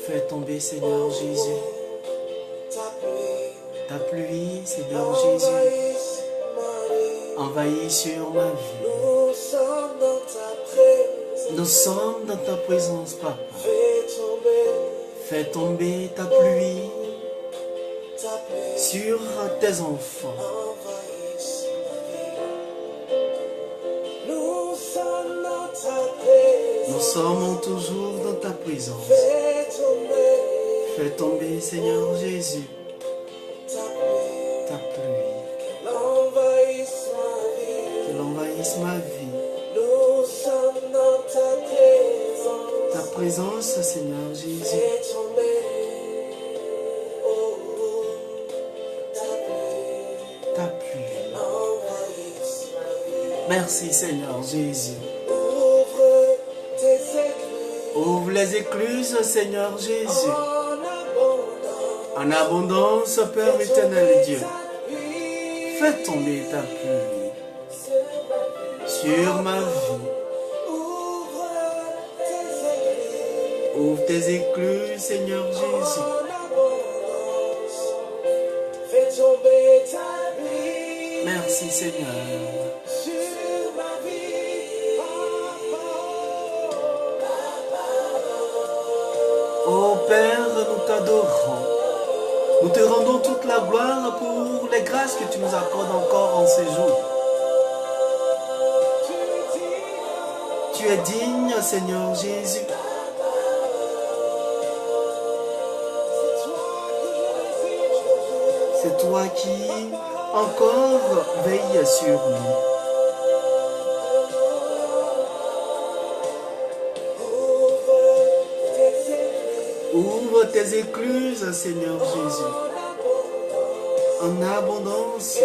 Fais tomber, Seigneur Jésus, ta pluie, Seigneur Jésus, envahit sur ma vie. Nous sommes dans ta présence, Papa. Fais tomber ta pluie sur tes enfants. Nous sommes toujours dans ta présence. Fais tomber, Seigneur Jésus, ta pluie. Qu'elle envahisse ma vie. Ta présence, Seigneur Jésus. Ta pluie. Merci, Seigneur Jésus. Ouvre les écluses, Seigneur Jésus. En abondance, Père éternel Dieu. Fais tomber ta pluie sur ma vie. Ouvre tes écluses, Seigneur Jésus. Merci, Seigneur. Ô Père, nous t'adorons. Nous te rendons toute la gloire pour les grâces que tu nous accordes encore en ces jours. Tu es digne, Seigneur Jésus. C'est toi qui encore veille sur nous. Ouvre tes écluses, Seigneur Jésus, en abondance.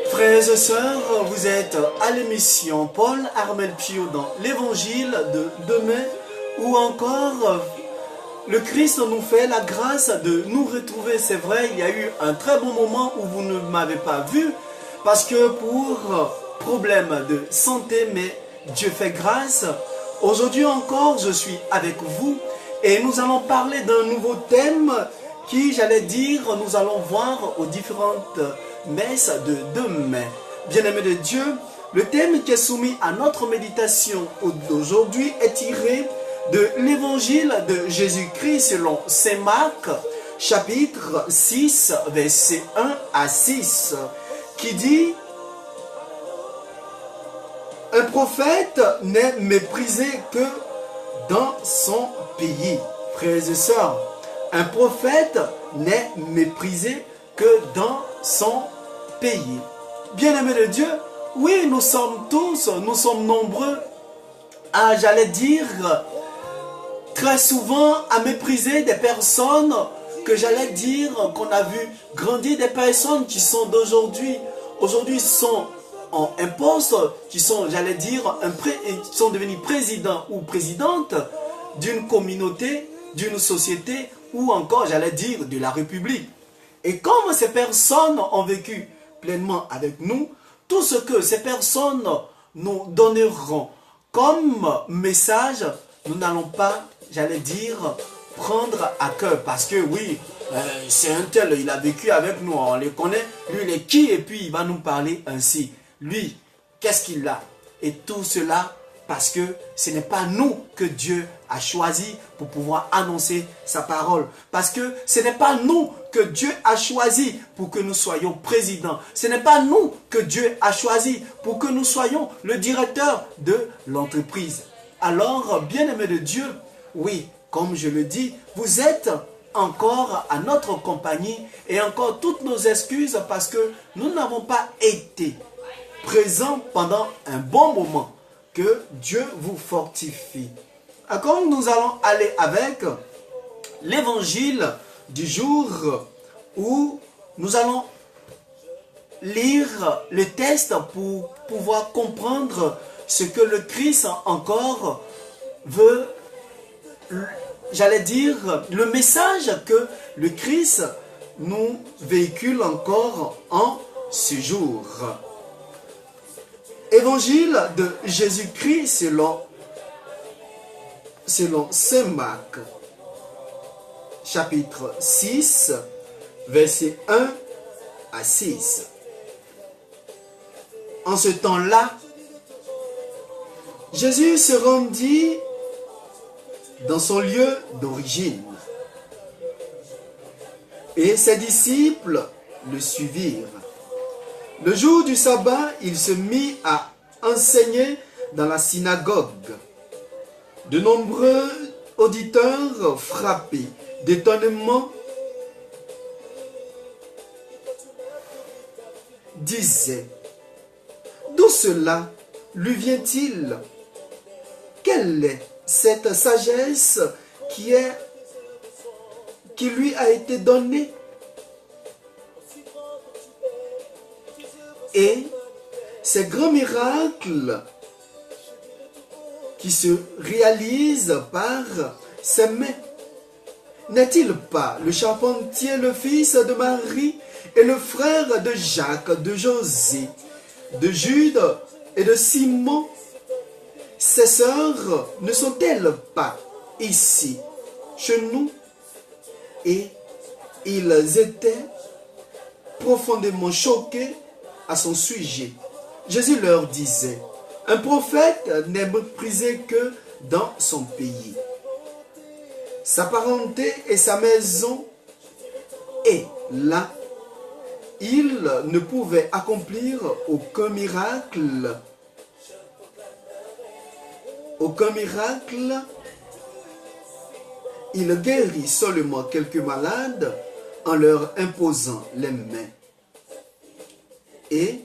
Frères et sœurs, vous êtes à l'émission Paul Armel Pio dans l'évangile de demain, ou encore le Christ nous fait la grâce de nous retrouver. C'est vrai, il y a eu un très bon moment où vous ne m'avez pas vu, parce que pour problème de santé, mais Dieu fait grâce. Aujourd'hui encore, je suis avec vous et nous allons parler d'un nouveau thème qui, j'allais dire, nous allons voir aux différentes messes de demain. Bien-aimés de Dieu, le thème qui est soumis à notre méditation d'aujourd'hui est tiré de l'évangile de Jésus-Christ selon Saint Marc, chapitre 6, versets 1 à 6, qui dit: un prophète n'est méprisé que dans son pays. Frères et sœurs, un prophète n'est méprisé que dans son pays. Bien-aimés de Dieu, oui, nous sommes nombreux à, j'allais dire, très souvent à mépriser des personnes que j'allais dire qu'on a vu grandir, des personnes qui sont d'aujourd'hui, sont en un poste, qui sont, j'allais dire, qui sont devenus présidents ou présidentes d'une communauté, d'une société, ou encore, j'allais dire, de la République. Et comme ces personnes ont vécu pleinement avec nous, tout ce que ces personnes nous donneront comme message, nous n'allons pas, j'allais dire, prendre à cœur. Parce que oui, c'est un tel, il a vécu avec nous, on les connaît, lui il est qui, et puis il va nous parler ainsi. lui, qu'est-ce qu'il a? Et tout cela parce que ce n'est pas nous que Dieu a choisi pour pouvoir annoncer sa parole. Parce que ce n'est pas nous que Dieu a choisi pour que nous soyons présidents. Ce n'est pas nous que Dieu a choisi pour que nous soyons le directeur de l'entreprise. Alors, bien-aimés de Dieu, oui, comme je le dis, vous êtes encore à notre compagnie et encore toutes nos excuses parce que nous n'avons pas été présents pendant un bon moment. Que Dieu vous fortifie. Alors, nous allons aller avec l'évangile du jour où nous allons lire le texte pour pouvoir comprendre ce que le Christ encore veut, j'allais dire, le message que le Christ nous véhicule encore en ce jour. Évangile de Jésus-Christ selon Saint Marc, chapitre 6, versets 1 à 6. En ce temps-là, Jésus se rendit dans son lieu d'origine et ses disciples le suivirent. Le jour du sabbat, il se mit à enseigner dans la synagogue. De nombreux auditeurs frappés d'étonnement disaient: d'où cela lui vient-il? Quelle est cette sagesse qui lui a été donnée? Et ces grands miracles qui se réalisent par ses mains, n'est-il pas le charpentier, le fils de Marie et le frère de Jacques, de José, de Jude et de Simon? Ses sœurs ne sont-elles pas ici, chez nous? Et ils étaient profondément choqués à son sujet. Jésus leur disait: un prophète n'est méprisé que dans son pays, sa parenté et sa maison. Et là, il ne pouvait accomplir aucun miracle. Aucun miracle. Il guérit seulement quelques malades en leur imposant les mains. Et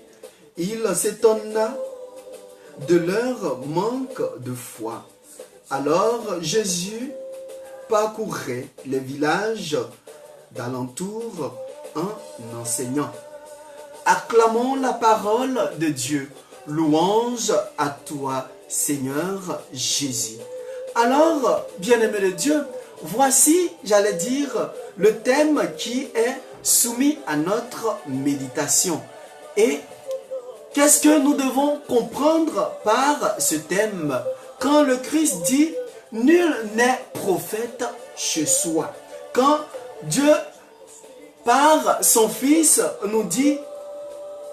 il s'étonna de leur manque de foi. Alors Jésus parcourait les villages d'alentour en enseignant. Acclamons la parole de Dieu. Louange à toi, Seigneur Jésus. Alors, bien-aimés de Dieu, voici, j'allais dire, le thème qui est soumis à notre méditation. Et qu'est-ce que nous devons comprendre par ce thème? Quand le Christ dit « Nul n'est prophète chez soi ». Quand Dieu, par son Fils, nous dit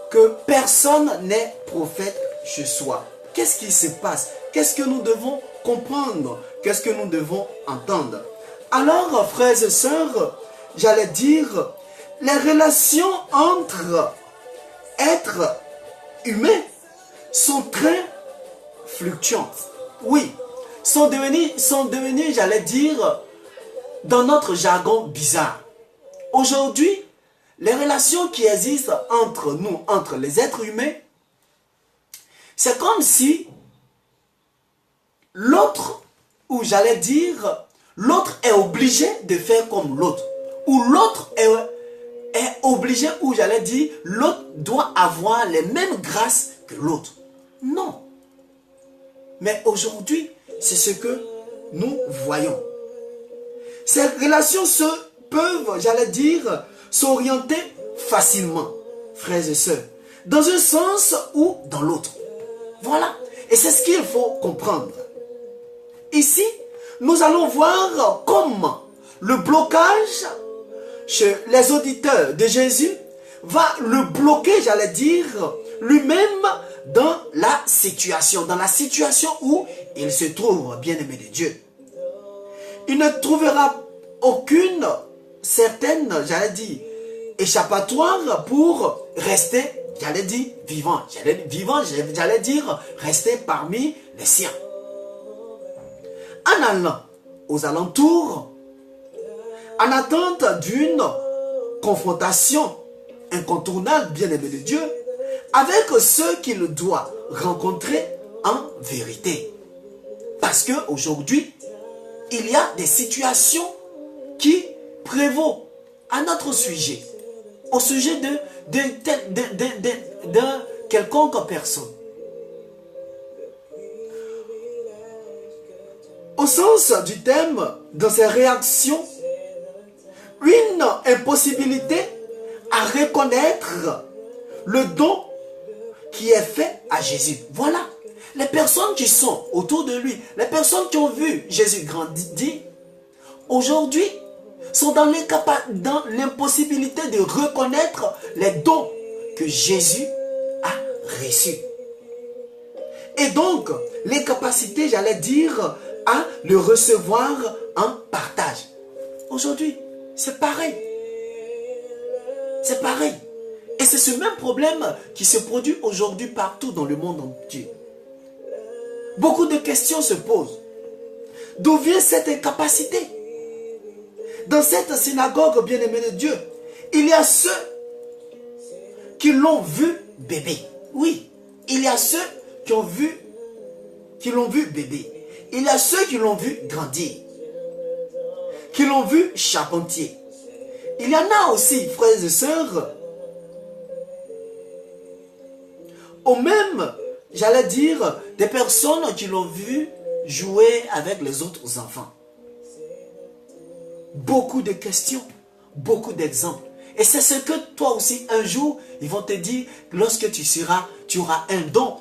que personne n'est prophète chez soi. Qu'est-ce qui se passe? Qu'est-ce que nous devons comprendre? Qu'est-ce que nous devons entendre? Alors, frères et sœurs, j'allais dire, les relations entre êtres humains sont très fluctuantes. Oui, sont devenues, j'allais dire, dans notre jargon bizarre. Aujourd'hui, les relations qui existent entre nous, entre les êtres humains, c'est comme si l'autre, ou j'allais dire, l'autre est obligé de faire comme l'autre. Ou l'autre est obligé, ou j'allais dire, l'autre doit avoir les mêmes grâces que l'autre. Non. Mais aujourd'hui, c'est ce que nous voyons. Ces relations peuvent, j'allais dire, s'orienter facilement, frères et sœurs, dans un sens ou dans l'autre. Voilà. Et c'est ce qu'il faut comprendre. Ici, nous allons voir comment le blocage chez les auditeurs de Jésus va le bloquer, j'allais dire, lui-même dans la situation où il se trouve, bien-aimé de Dieu. Il ne trouvera aucune certaine, j'allais dire, échappatoire pour rester, j'allais dire, vivant. J'allais dire, rester parmi les siens. En allant aux alentours, en attente d'une confrontation incontournable, bien-aimé de Dieu, avec ceux qu'il doit rencontrer en vérité. Parce qu'aujourd'hui, il y a des situations qui prévaut à notre sujet, au sujet de quelconque personne. Au sens du thème, dans ses réactions, une impossibilité à reconnaître le don qui est fait à Jésus. Voilà. Les personnes qui sont autour de lui, les personnes qui ont vu Jésus grandir, aujourd'hui, sont dans l'impossibilité de reconnaître les dons que Jésus a reçus. Et donc, les capacités, j'allais dire, à le recevoir en partage. Aujourd'hui, c'est pareil. C'est pareil. Et c'est ce même problème qui se produit aujourd'hui partout dans le monde entier. Beaucoup de questions se posent. D'où vient cette incapacité? Dans cette synagogue, bien-aimé de Dieu, il y a ceux qui l'ont vu bébé. Oui, il y a ceux qui l'ont vu bébé. Il y a ceux qui l'ont vu grandir, qui l'ont vu charpentier. Il y en a aussi, frères et sœurs, ou même, j'allais dire, des personnes qui l'ont vu jouer avec les autres enfants. Beaucoup de questions, beaucoup d'exemples. Et c'est ce que toi aussi, un jour, ils vont te dire, lorsque tu auras un don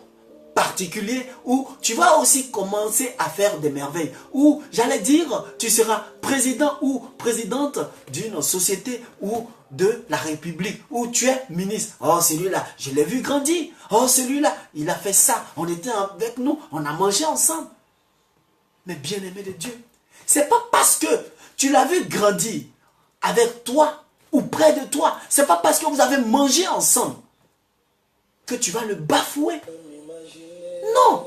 particulier, où tu vas aussi commencer à faire des merveilles, où, j'allais dire, tu seras président ou présidente d'une société ou de la République, où tu es ministre. Oh, celui-là, je l'ai vu grandir. Oh, celui-là, il a fait ça. On était avec nous, on a mangé ensemble. Mais bien-aimé de Dieu, c'est pas parce que tu l'as vu grandir avec toi ou près de toi, c'est pas parce que vous avez mangé ensemble que tu vas le bafouer. Non,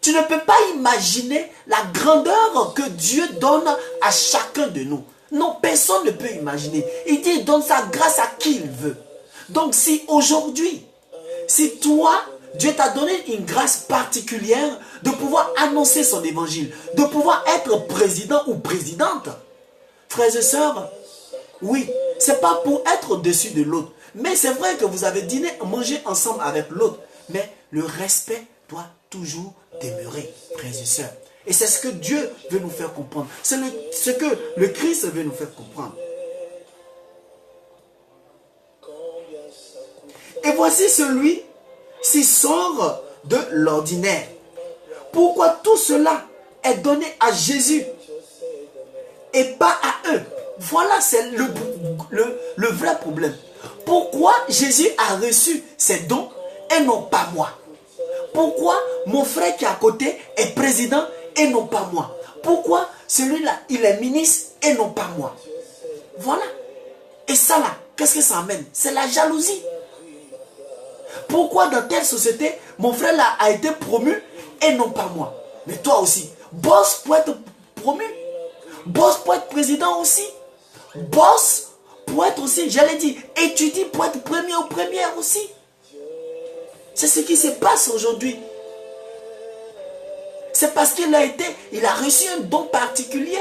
tu ne peux pas imaginer la grandeur que Dieu donne à chacun de nous. Non, personne ne peut imaginer. Il dit, il donne sa grâce à qui il veut. Donc si aujourd'hui, si toi, Dieu t'a donné une grâce particulière de pouvoir annoncer son évangile, de pouvoir être président ou présidente, frères et sœurs, oui, c'est pas pour être au-dessus de l'autre. Mais c'est vrai que vous avez dîné, mangé ensemble avec l'autre. Mais le respect doit toujours demeurer, frères et sœurs. Et c'est ce que Dieu veut nous faire comprendre. C'est ce que le Christ veut nous faire comprendre. Et voici celui-ci sort de l'ordinaire. Pourquoi tout cela est donné à Jésus et pas à eux? Voilà, c'est le vrai problème. Pourquoi Jésus a reçu ces dons et non pas moi? Pourquoi mon frère qui est à côté est président et non pas moi? Pourquoi celui-là, il est ministre et non pas moi? Voilà. Et ça là, qu'est-ce que ça amène? C'est la jalousie. Pourquoi dans telle société, mon frère là a été promu et non pas moi? Mais toi aussi, boss pour être promu, boss pour être président aussi, boss pour être aussi, j'allais dire, étudie pour être premier ou première aussi. C'est ce qui se passe aujourd'hui. C'est parce qu'il a reçu un don particulier.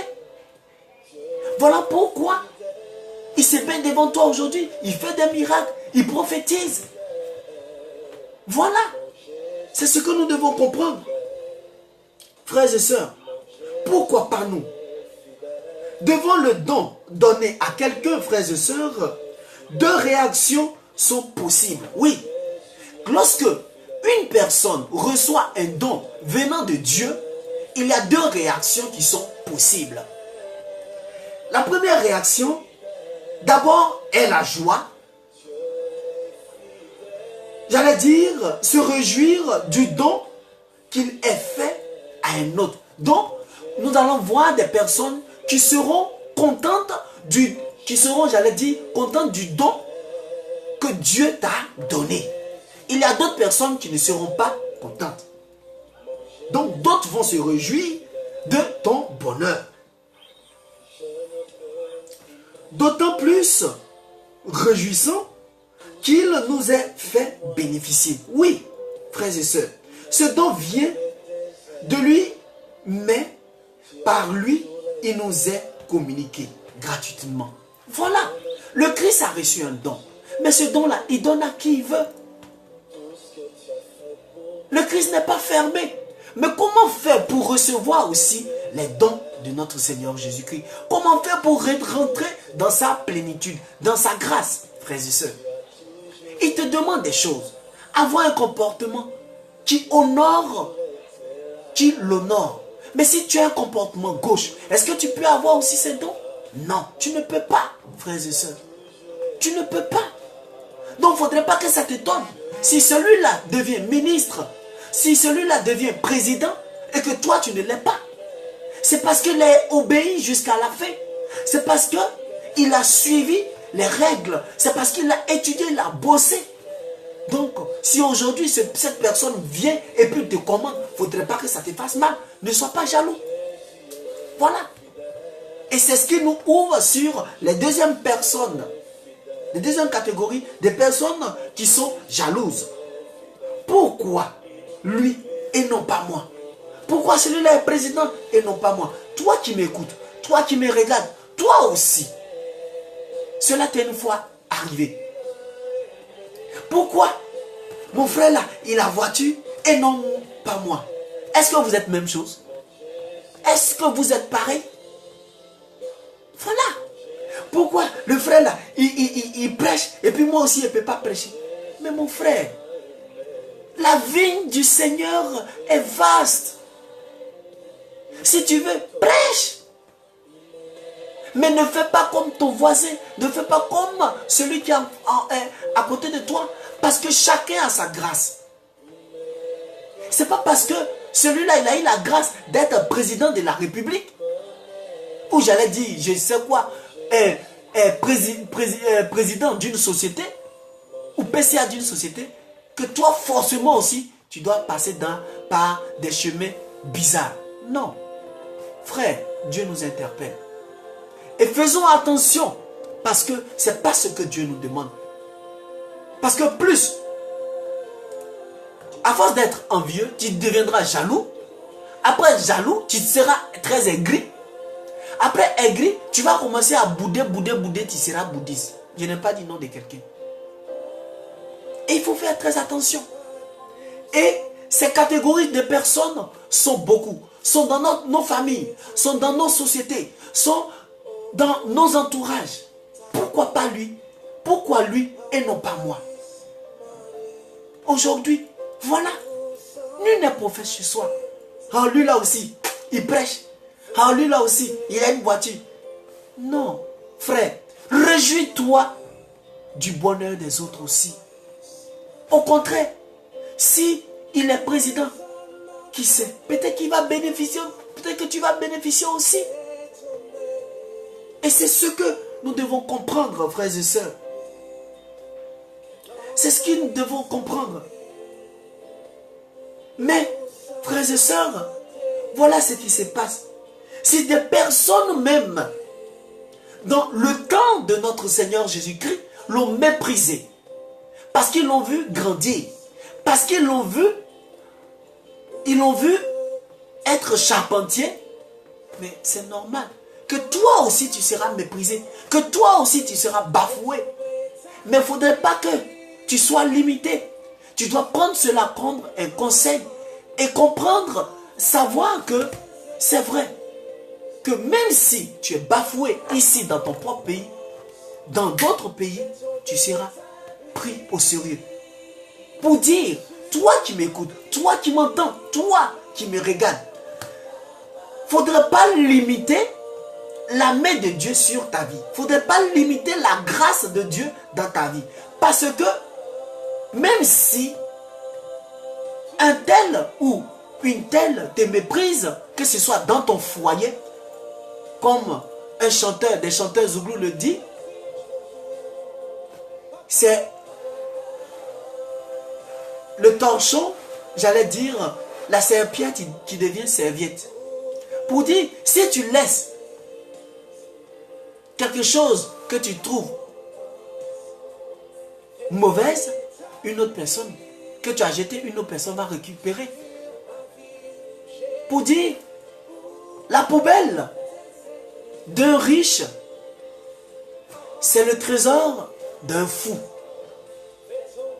Voilà pourquoi il se met devant toi aujourd'hui. Il fait des miracles, il prophétise. Voilà. C'est ce que nous devons comprendre. Frères et sœurs, pourquoi pas nous? Devant le don donné à quelqu'un, frères et sœurs, deux réactions sont possibles. Oui. Lorsque une personne reçoit un don venant de Dieu, il y a deux réactions qui sont possibles. La première réaction, d'abord, est la joie. j'allais dire, se réjouir du don qu'il ait fait à un autre. Donc, nous allons voir des personnes qui seront contentes j'allais dire, contentes du don que Dieu t'a donné. Il y a d'autres personnes qui ne seront pas contentes. Donc, d'autres vont se réjouir de ton bonheur. D'autant plus réjouissant qu'il nous ait fait bénéficier. Oui, frères et sœurs, ce don vient de lui, mais par lui, il nous est communiqué gratuitement. Voilà, le Christ a reçu un don, mais ce don-là, il donne à qui il veut. Le Christ n'est pas fermé. Mais comment faire pour recevoir aussi les dons de notre Seigneur Jésus-Christ? Comment faire pour rentrer dans sa plénitude, dans sa grâce, frères et sœurs? Il te demande des choses. Avoir un comportement qui honore, qui l'honore. Mais si tu as un comportement gauche, est-ce que tu peux avoir aussi ces dons? Non, tu ne peux pas, frères et sœurs. Tu ne peux pas. Donc, il ne faudrait pas que ça t'étonne. Si celui-là devient ministre, si celui-là devient président, et que toi, tu ne l'es pas. C'est parce qu'il est obéi jusqu'à la fin. C'est parce qu'il a suivi les règles. C'est parce qu'il a étudié, il a bossé. Donc, si aujourd'hui, cette personne vient et puis te commande, il ne faudrait pas que ça te fasse mal. Ne sois pas jaloux. Voilà. Et c'est ce qui nous ouvre sur les deuxièmes personnes. Les deuxièmes catégories des personnes qui sont jalouses. Pourquoi lui et non pas moi? Pourquoi celui-là est président et non pas moi? Toi qui m'écoutes, toi qui me regardes, toi aussi. Cela t'est une fois arrivé. Pourquoi mon frère là, il a voiture et non pas moi? Est-ce que vous êtes même chose? Est-ce que vous êtes pareil? Voilà. Pourquoi le frère là, il prêche et puis moi aussi, il ne peut pas prêcher? Mais mon frère, la vigne du Seigneur est vaste. Si tu veux, prêche. Mais ne fais pas comme ton voisin. Ne fais pas comme celui qui est à côté de toi. Parce que chacun a sa grâce. C'est pas parce que celui-là, il a eu la grâce d'être président de la République. Ou j'allais dire, je sais quoi, président d'une société. Ou PCA d'une société. Que toi, forcément aussi, tu dois passer par des chemins bizarres. Non. Frère, Dieu nous interpelle. Et faisons attention, parce que ce n'est pas ce que Dieu nous demande. Parce que plus, à force d'être envieux, tu deviendras jaloux. Après être jaloux, tu seras très aigri. Après aigri, tu vas commencer à bouder, tu seras bouddhiste. Je n'ai pas dit non de quelqu'un. Et il faut faire très attention. Et ces catégories de personnes sont beaucoup. Sont dans nos familles, sont dans nos sociétés, sont dans nos entourages. Pourquoi pas lui? Pourquoi lui et non pas moi? Aujourd'hui, voilà. Nul n'est prophète chez soi. Ah, lui là aussi, il prêche. Ah, lui là aussi, il a une voiture. Non, frère, réjouis-toi du bonheur des autres aussi. Au contraire, si il est président, qui sait, peut-être qu'il va bénéficier, peut-être que tu vas bénéficier aussi. Et c'est ce que nous devons comprendre, frères et sœurs. C'est ce que nous devons comprendre. Mais, frères et sœurs, voilà ce qui se passe. Si des personnes même, dans le temps de notre Seigneur Jésus-Christ, l'ont méprisé, parce qu'ils l'ont vu grandir, parce qu'ils l'ont vu être charpentier, mais c'est normal que toi aussi tu seras méprisé, que toi aussi tu seras bafoué. Mais il ne faudrait pas que tu sois limité. Tu dois prendre cela comme un conseil et comprendre, savoir que c'est vrai, que même si tu es bafoué ici dans ton propre pays, dans d'autres pays, tu seras pris au sérieux. Pour dire, toi qui m'écoutes, toi qui m'entends, toi qui me regardes, il ne faudrait pas limiter la main de Dieu sur ta vie. Il ne faudrait pas limiter la grâce de Dieu dans ta vie. Parce que Même si un tel ou une telle te méprise, que ce soit dans ton foyer, comme un chanteur, des chanteurs Zouglou le dit, c'est le torchon, j'allais dire, la serpillère qui devient serviette. Pour dire, si tu laisses quelque chose que tu trouves mauvaise, une autre personne, que tu as jeté, une autre personne va récupérer. Pour dire, la poubelle d'un riche, c'est le trésor d'un fou.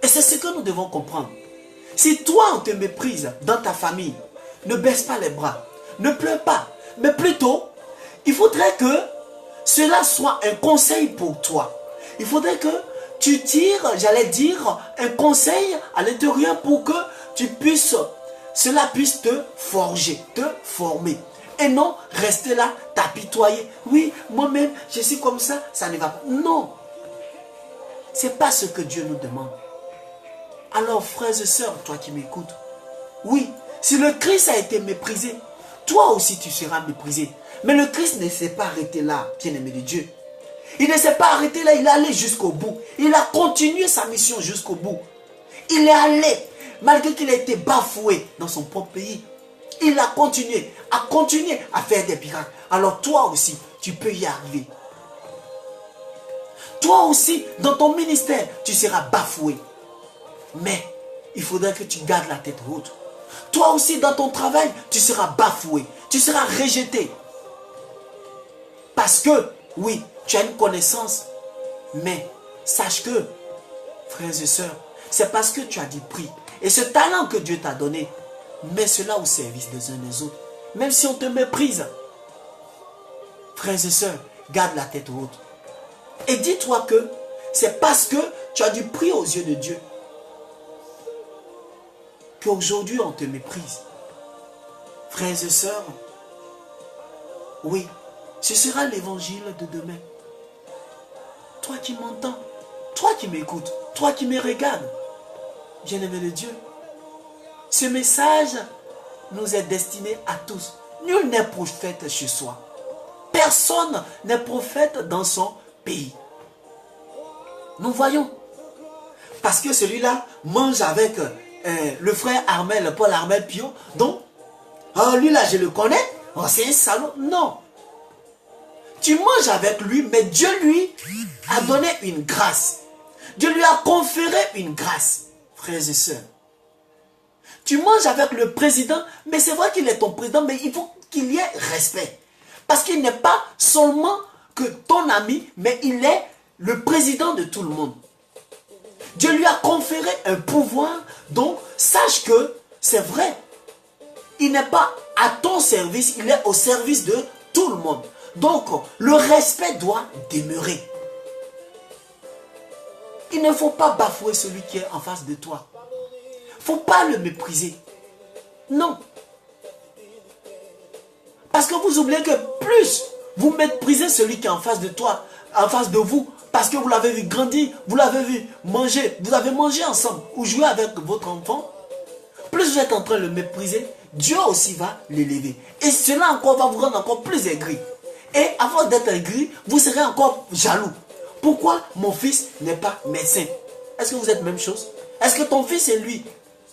Et c'est ce que nous devons comprendre. Si toi on te méprise dans ta famille, ne baisse pas les bras, ne pleure pas, mais plutôt, il faudrait que cela soit un conseil pour toi. Il faudrait que tu tires, j'allais dire, un conseil à l'intérieur pour que tu puisses, cela puisse te forger, te former. Et non rester là, t'apitoyer. Oui, moi-même, je suis comme ça ne va pas. Non. Ce n'est pas ce que Dieu nous demande. Alors, frères et sœurs, toi qui m'écoutes, oui, si le Christ a été méprisé, toi aussi tu seras méprisé. Mais le Christ ne s'est pas arrêté là, bien-aimé de Dieu. Il ne s'est pas arrêté là, il est allé jusqu'au bout. Il a continué sa mission jusqu'au bout. Il est allé, malgré qu'il a été bafoué dans son propre pays. Il a continué à faire des miracles. Alors toi aussi, tu peux y arriver. Toi aussi, dans ton ministère, tu seras bafoué. Mais il faudrait que tu gardes la tête haute. Toi aussi, dans ton travail, tu seras bafoué. Tu seras rejeté. Parce que, oui, tu as une connaissance. Mais sache que, frères et sœurs, c'est parce que tu as du prix. Et ce talent que Dieu t'a donné, mets cela au service des uns des autres. Même si on te méprise. Frères et sœurs, garde la tête haute. Et dis-toi que c'est parce que tu as du prix aux yeux de Dieu qu'aujourd'hui on te méprise. Frères et sœurs, oui, ce sera l'évangile de demain. Toi qui m'entends, toi qui m'écoutes, toi qui me regardes, bien-aimé de Dieu, ce message nous est destiné à tous. Nul n'est prophète chez soi. Personne n'est prophète dans son pays. Nous voyons. Parce que celui-là mange avec le frère Armel, Paul Armel Pio. Donc, lui là je le connais. Oh, c'est un salaud. Non. Tu manges avec lui, mais Dieu lui a donné une grâce. Dieu lui a conféré une grâce, frères et sœurs. Tu manges avec le président, mais c'est vrai qu'il est ton président, mais il faut qu'il y ait respect. Parce qu'il n'est pas seulement que ton ami, mais il est le président de tout le monde. Dieu lui a conféré un pouvoir, donc sache que c'est vrai. Il n'est pas à ton service, il est au service de tout le monde. Donc, le respect doit demeurer. Il ne faut pas bafouer celui qui est en face de toi. Il ne faut pas le mépriser. Non. Parce que vous oubliez que plus vous méprisez celui qui est en face de toi, en face de vous, parce que vous l'avez vu grandir, vous l'avez vu manger, vous avez mangé ensemble ou joué avec votre enfant, plus vous êtes en train de le mépriser, Dieu aussi va l'élever. Et cela encore va vous rendre encore plus aigri. Et à force d'être aigri, vous serez encore jaloux. Pourquoi mon fils n'est pas médecin? Est-ce que vous êtes même chose? Est-ce que ton fils et lui,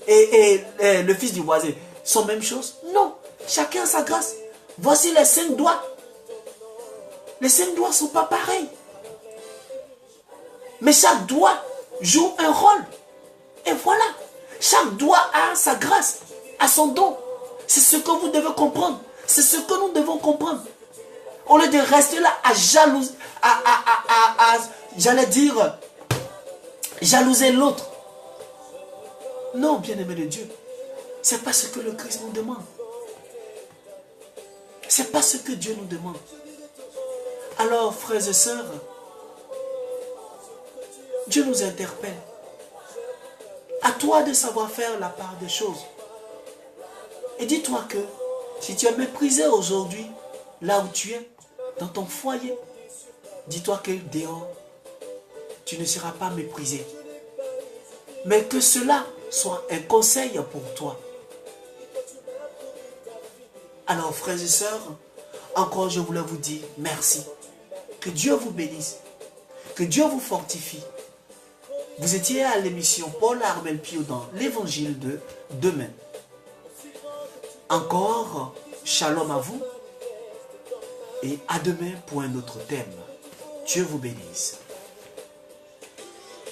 et le fils du voisin, sont même chose? Non. Chacun a sa grâce. Voici les 5 doigts. Les 5 doigts ne sont pas pareils. Mais chaque doigt joue un rôle. Et voilà. Chaque doigt a sa grâce, a son don. C'est ce que vous devez comprendre. C'est ce que nous devons comprendre. Au lieu de rester là à jalouser, j'allais dire, jalouser l'autre. Non, bien-aimé de Dieu. C'est pas ce que le Christ nous demande. C'est pas ce que Dieu nous demande. Alors, frères et sœurs, Dieu nous interpelle. À toi de savoir faire la part des choses. Et dis-toi que si tu es méprisé aujourd'hui, là où tu es, dans ton foyer, dis-toi que dehors, tu ne seras pas méprisé. mais que cela soit un conseil pour toi. Alors, frères et sœurs, encore je voulais vous dire merci. Que Dieu vous bénisse. Que Dieu vous fortifie. Vous étiez à l'émission Paul Armel Pio dans l'évangile de demain. Encore, shalom à vous et à demain pour un autre thème. Dieu vous bénisse.